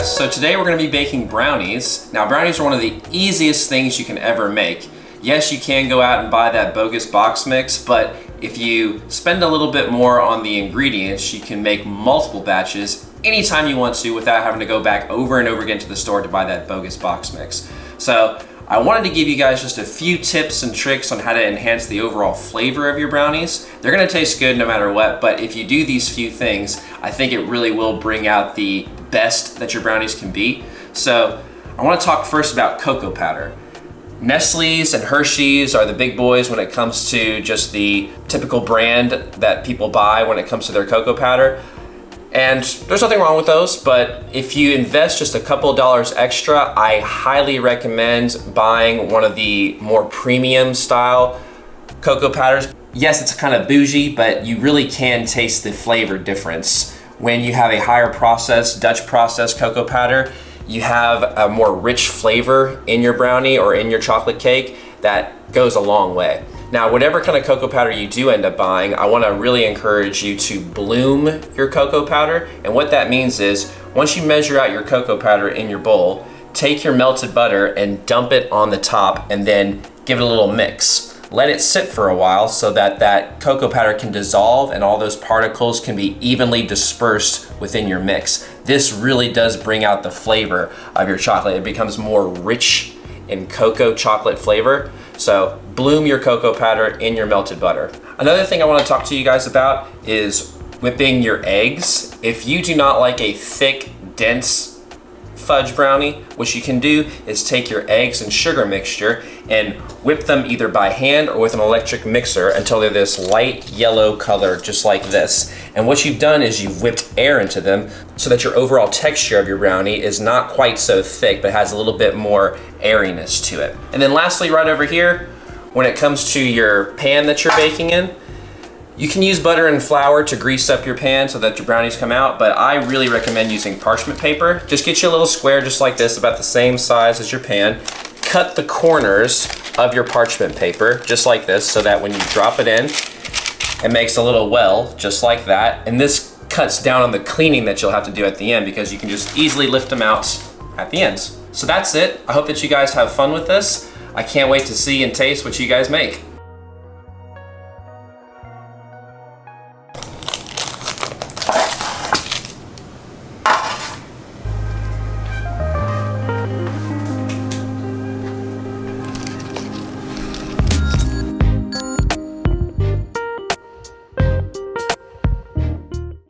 guys, so today we're going to be baking brownies. Now brownies are one of the easiest things you can ever make. Yes, you can go out and buy that bogus box mix, but if you spend a little bit more on the ingredients, you can make multiple batches anytime you want to without having to go back over and over again to the store to buy that bogus box mix. So I wanted to give you guys just a few tips and tricks on how to enhance the overall flavor of your brownies. They're gonna taste good no matter what, but if you do these few things, I think it really will bring out the best that your brownies can be. So I wanna talk first about cocoa powder. Nestle's and Hershey's are the big boys when it comes to just the typical brand that people buy when it comes to their cocoa powder. And there's nothing wrong with those, but if you invest just a couple dollars extra, I highly recommend buying one of the more premium style cocoa powders. Yes, it's kind of bougie, but you really can taste the flavor difference. When you have a higher processed, Dutch processed cocoa powder, you have a more rich flavor in your brownie or in your chocolate cake that goes a long way. Now, whatever kind of cocoa powder you do end up buying, I wanna really encourage you to bloom your cocoa powder. And what that means is, once you measure out your cocoa powder in your bowl, take your melted butter and dump it on the top and then give it a little mix. Let it sit for a while so that that cocoa powder can dissolve and all those particles can be evenly dispersed within your mix. This really does bring out the flavor of your chocolate. It becomes more rich in cocoa chocolate flavor. So bloom your cocoa powder in your melted butter. Another thing I want to talk to you guys about is whipping your eggs. If you do not like a thick, dense fudge brownie, what you can do is take your eggs and sugar mixture and whip them either by hand or with an electric mixer until they're this light yellow color, just like this. And what you've done is you've whipped air into them so that your overall texture of your brownie is not quite so thick, but has a little bit more airiness to it. And then lastly, right over here, when it comes to your pan that you're baking in, you can use butter and flour to grease up your pan so that your brownies come out, but I really recommend using parchment paper. Just get you a little square just like this, about the same size as your pan. Cut the corners of your parchment paper just like this so that when you drop it in, it makes a little well just like that. And this cuts down on the cleaning that you'll have to do at the end because you can just easily lift them out at the ends. So that's it. I hope that you guys have fun with this. I can't wait to see and taste what you guys make.